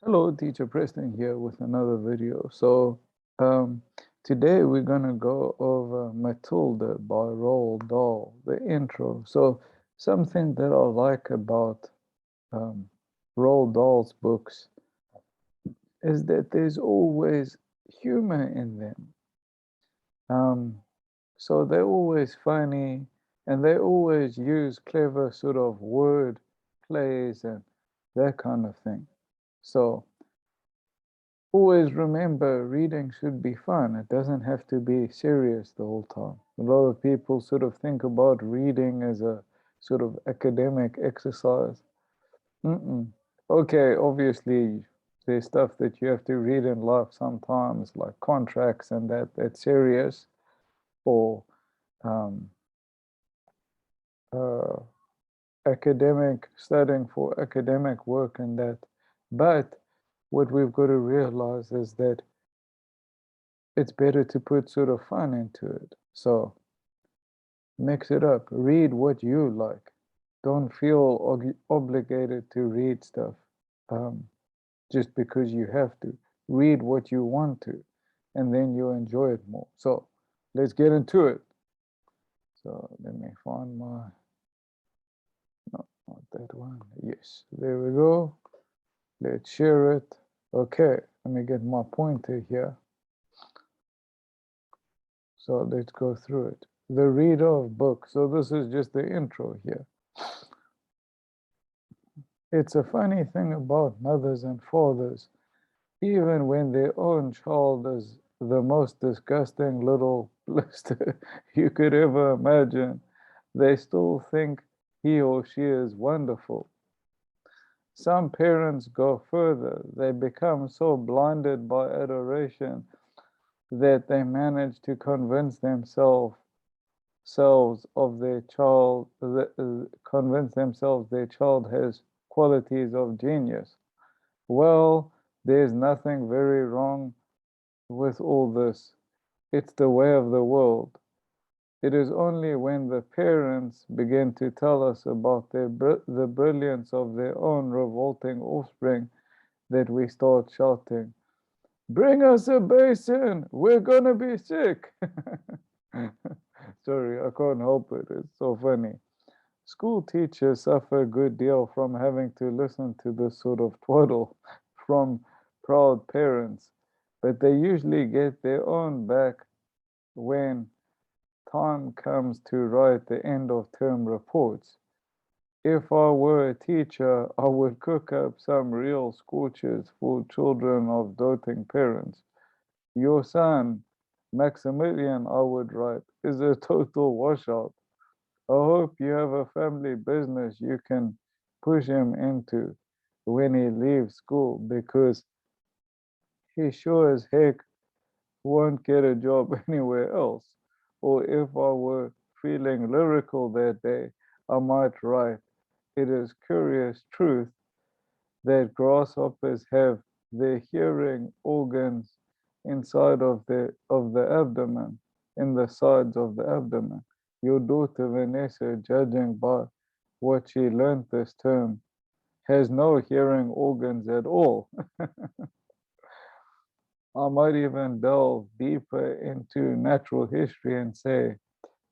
Hello, Teacher Preston here with another video. Um, today we're gonna go over Matilda by Roahl Dahl, the intro. Something that I like about um, Roald Dahl's books is that there's always humor in them. Um, so they're always funny, and they always use clever sort of word plays and that kind of thing. So always remember reading should be fun. It doesn't have to be serious the whole time. A lot of people sort of think about reading as a sort of academic exercise. Mm-mm. Okay, obviously, there's stuff that you have to read in life sometimes, like contracts and that's serious, or um, uh, academic studying for academic work and that. But what we've got to realize is that it's better to put sort of fun into it. So mix it up. Read what you like. Don't feel obligated to read stuff um, just because you have to. Read what you want to, and then you'll enjoy it more. So let's get into it. So let me find my, no, not that one. Yes, there we go. Let's share it. Okay, let me get my pointer here. So let's go through it. The reader of books. So this is just the intro here. It's a funny thing about mothers and fathers. Even when their own child is the most disgusting little blister you could ever imagine, they still think he or she is wonderful. Some parents go further. They become so blinded by adoration that they manage to convince themselves of their child, convince themselves their child has qualities of genius. Well, there's nothing very wrong with all this. It's the way of the world. It is only when the parents begin to tell us about the brilliance of their own revolting offspring that we start shouting, "Bring us a basin! We're gonna be sick!" Sorry, I can't help it. It's so funny. School teachers suffer a good deal from having to listen to this sort of twaddle from proud parents, but they usually get their own back when time comes to write the end of term reports. If I were a teacher, I would cook up some real scorches for children of doting parents. Your son, Maximilian, I would write, is a total washout. I hope you have a family business you can push him into when he leaves school because he sure as heck won't get a job anywhere else. Or if I were feeling lyrical that day, I might write, it is curious truth that grasshoppers have their hearing organs inside of the abdomen, in the sides of the abdomen. Your daughter Vanessa, judging by what she learned this term, has no hearing organs at all. I might even delve deeper into natural history and say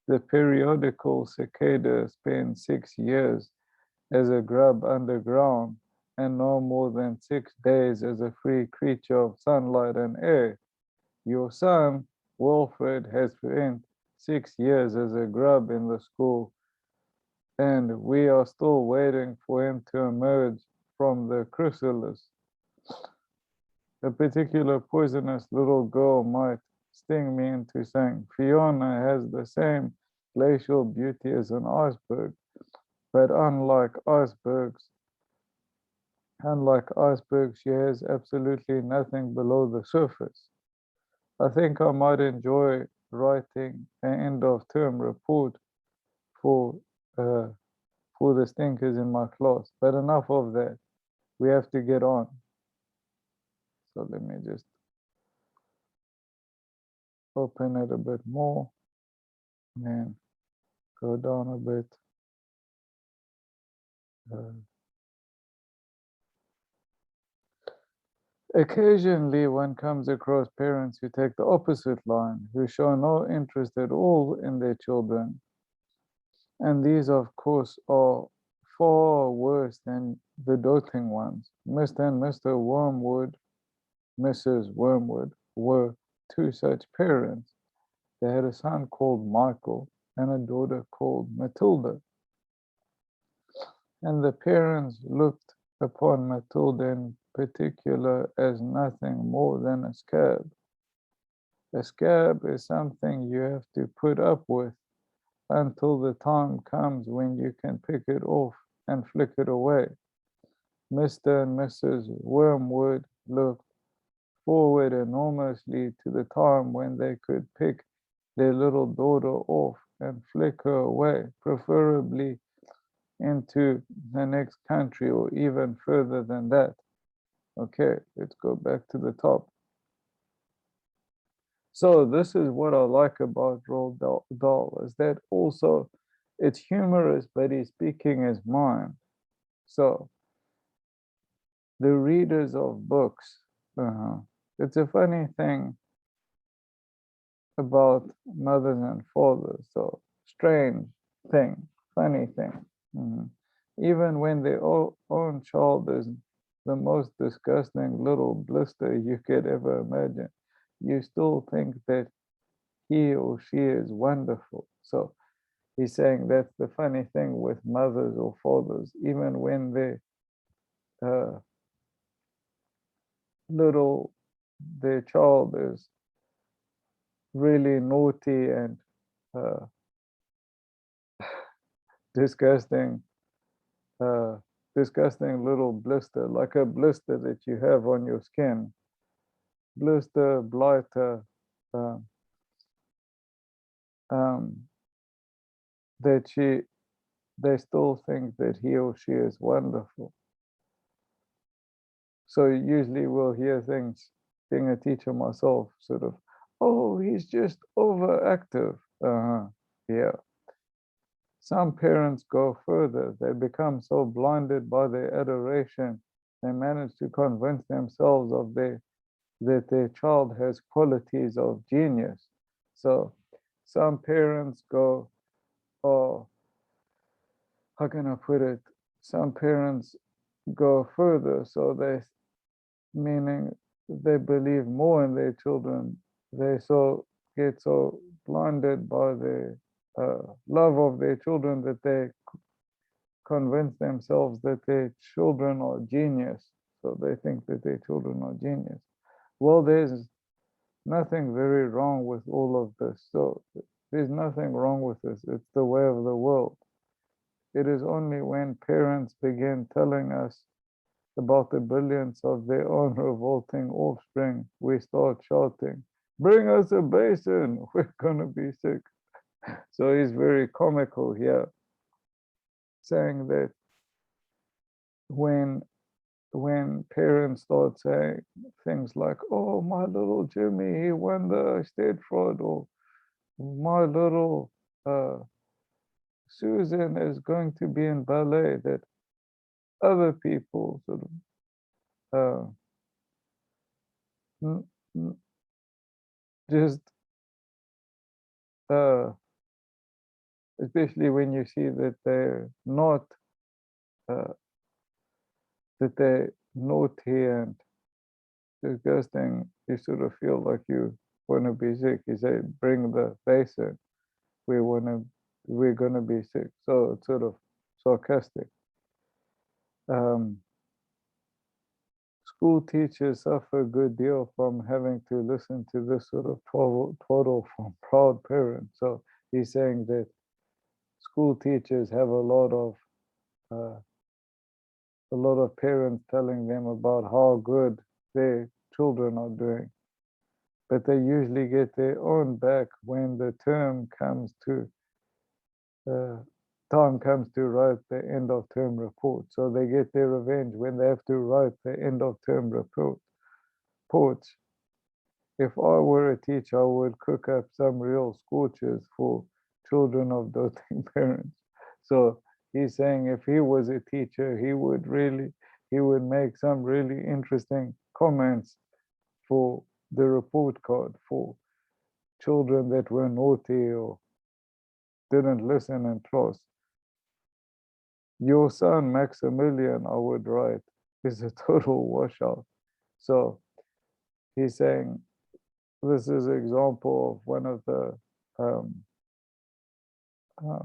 the periodical cicada spends 6 years as a grub underground and no more than 6 days as a free creature of sunlight and air. Your son, Wilfred, has spent 6 years as a grub in the school, and we are still waiting for him to emerge from the chrysalis. A particular poisonous little girl might sting me into saying Fiona has the same glacial beauty as an iceberg, but unlike icebergs, she has absolutely nothing below the surface. I think I might enjoy writing an end of term report for uh, for the stinkers in my class. But enough of that. We have to get on. So let me just open it a bit more and then go down a bit. Uh, Occasionally, one comes across parents who take the opposite line, who show no interest at all in their children. And these, of course, are far worse than the doting ones. Mr. and Mr. Wormwood, Mrs. Wormwood, were two such parents. They had a son called Michael and a daughter called Matilda. And the parents looked upon Matilda in particular as nothing more than a scab. A scab is something you have to put up with until the time comes when you can pick it off and flick it away. Mr. and Mrs. Wormwood looked forward enormously to the time when they could pick their little daughter off and flick her away, preferably into the next country or even further than that. Okay, let's go back to the top. So this is what I like about Roahl Dahl, is that also it's humorous, but he's speaking his mind. So the readers of books, it's a funny thing about mothers and fathers. So strange thing, funny thing. Even when their own child is the most disgusting little blister you could ever imagine, you still think that he or she is wonderful. So he's saying that's the funny thing with mothers or fathers, even when their little their child is really naughty and uh, disgusting, disgusting little blister, like a blister that you have on your skin, blister, blighter, um, um, that they still think that he or she is wonderful. So usually we'll hear things, being a teacher myself, sort of, oh, he's just overactive. Yeah. Some parents go further. They become so blinded by their adoration, they manage to convince themselves that their child has qualities of genius. So some parents go, oh, how can I put it? Some parents go further. So meaning they believe more in their children. They get so blinded by the love of their children that they convince themselves that their children are genius. So they think that their children are genius. Well, there's nothing very wrong with all of this. So there's nothing wrong with this. It's the way of the world. It is only when parents begin telling us about the brilliance of their own revolting offspring, we start shouting, bring us a basin, we're gonna be sick. So he's very comical here, saying that when parents start saying things like, oh, my little Jimmy, he won the state fraud, or my little Susan is going to be in ballet, that other people sort of just especially when you see that they're not uh, that they're naughty and disgusting, you sort of feel like you want to be sick. You say, bring the basin, we're gonna be sick. So it's sort of sarcastic. School teachers suffer a good deal from having to listen to this sort of twaddle from proud parents. So he's saying that school teachers have uh, a lot of parents telling them about how good their children are doing, but they usually get their own back when the uh, time comes to write the end of term report. So they get their revenge when they have to write the end of term reports. If I were a teacher, I would cook up some real scorches for children of doting parents. So he's saying if he was a teacher, he would really he would make some really interesting comments for the report card for children that were naughty or didn't listen in class. Your son Maximilian, I would write, is a total washout. So he's saying this is an example of one of the um,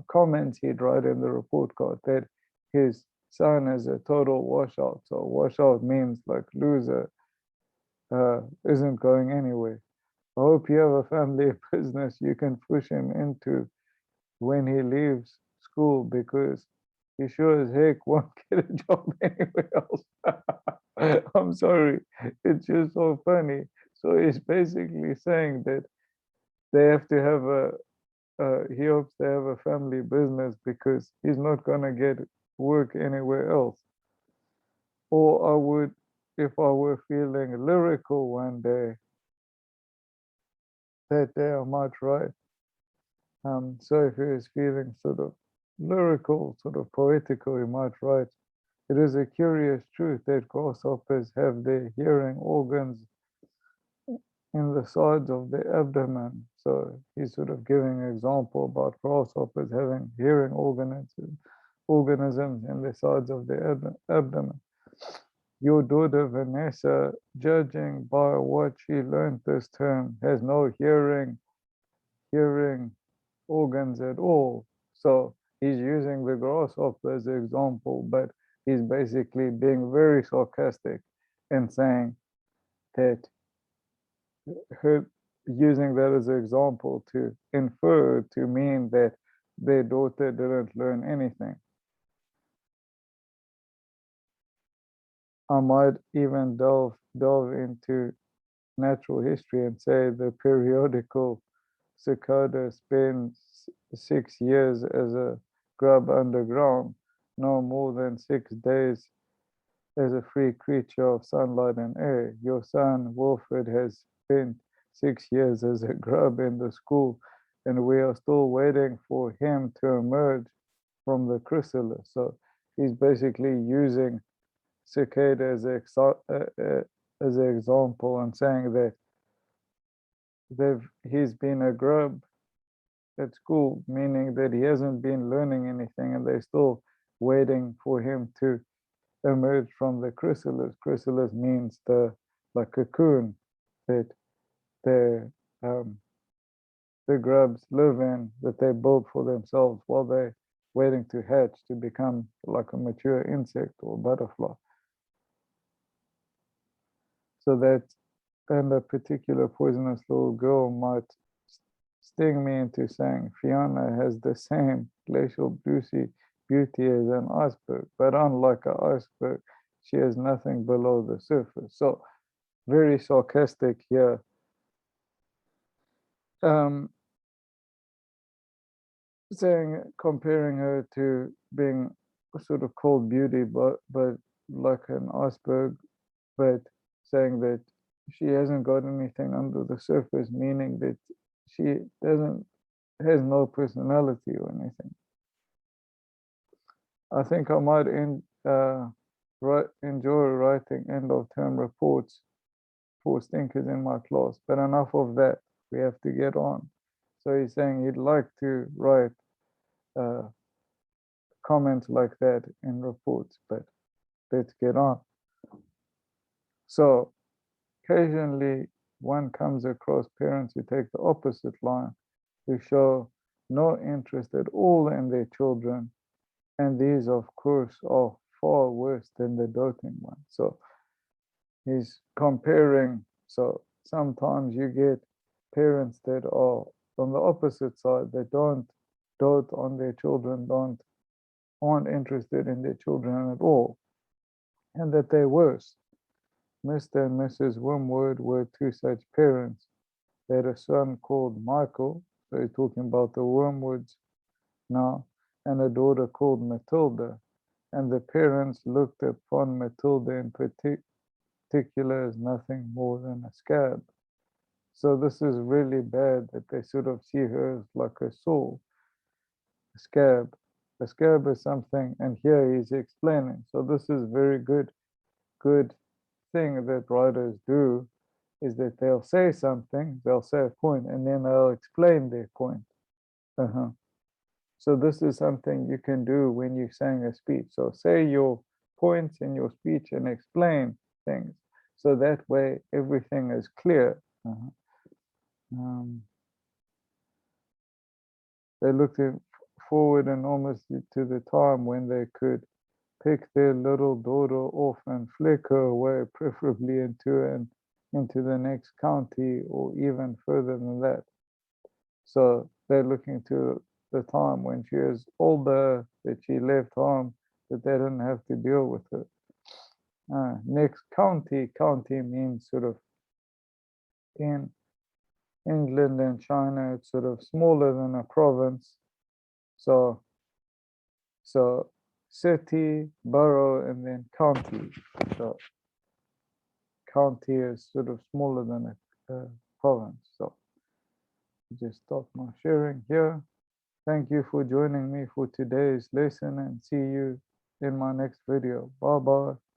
comments he'd write in the report card, that his son is a total washout. So washout means like loser, isn't going anywhere. I hope you have a family business you can push him into when he leaves school, because he sure as heck won't get a job anywhere else. I'm sorry, it's just so funny. So he's basically saying that they have to have he hopes they have a family business because he's not gonna get work anywhere else. Or I would, if I were feeling lyrical one day, that day I might write. So if he is feeling sort of lyrical, sort of poetical, he might write, it is a curious truth that grasshoppers have their hearing organs in the sides of the abdomen. So he's sort of giving an example about grasshoppers having hearing organisms in the sides of the abdomen. Your daughter Vanessa, judging by what she learned this term, has no hearing organs at all. So he's using the grasshopper as an example, but he's basically being very sarcastic and saying that her using that as an example to infer to mean that their daughter didn't learn anything. I might even delve into natural history and say the periodical cicada spends 6 years as a grub underground, no more than 6 days as a free creature of sunlight and air. Your son Wilfred has spent 6 years as a grub in the school, and we are still waiting for him to emerge from the chrysalis. So he's basically using cicada as an example and saying that he's been a grub at school, meaning that he hasn't been learning anything, and they're still waiting for him to emerge from the chrysalis. Chrysalis means the like cocoon that the the grubs live in, that they build for themselves while they're waiting to hatch to become like a mature insect or butterfly. So that and a particular poisonous little girl might sting me into saying Fiona has the same glacial beauty as an iceberg, but unlike an iceberg, she has nothing below the surface. So very sarcastic here. Um, saying comparing her to being sort of cold beauty, but like an iceberg, but saying that she hasn't got anything under the surface, meaning that she doesn't has no personality or anything. I think I might enjoy writing end of term reports for stinkers in my class, but enough of that. We have to get on. So he's saying he'd like to write comments like that in reports, but let's get on. So occasionally one comes across parents who take the opposite line, who show no interest at all in their children, and these of course are far worse than the doting ones. So he's comparing. So sometimes you get parents that are on the opposite side, that don't dote on their children, aren't interested in their children at all, and that they're worse. Mr. and Mrs. Wormwood were two such parents. They had a son called Michael, so he's talking about the Wormwoods now, and a daughter called Matilda. And the parents looked upon Matilda in particular as nothing more than a scab. So this is really bad that they sort of see her as like a sore, a scab. A scab is something, and here he's explaining. So this is very good good thing that writers do is that they'll say something, they'll say a point, and then they'll explain their point. So this is something you can do when you're saying a speech. So say your points in your speech and explain things. So that way everything is clear. They looked forward enormously to the time when they could pick their little daughter off and flick her away, preferably into the next county or even further than that. So they're looking to the time when she is older, that she left home, that they didn't have to deal with her. Next county. County means sort of in England and China, it's sort of smaller than a province. So city, borough, and then county. So county is sort of smaller than a province. So just stop my sharing here. Thank you for joining me for today's lesson, and see you in my next video. Bye bye.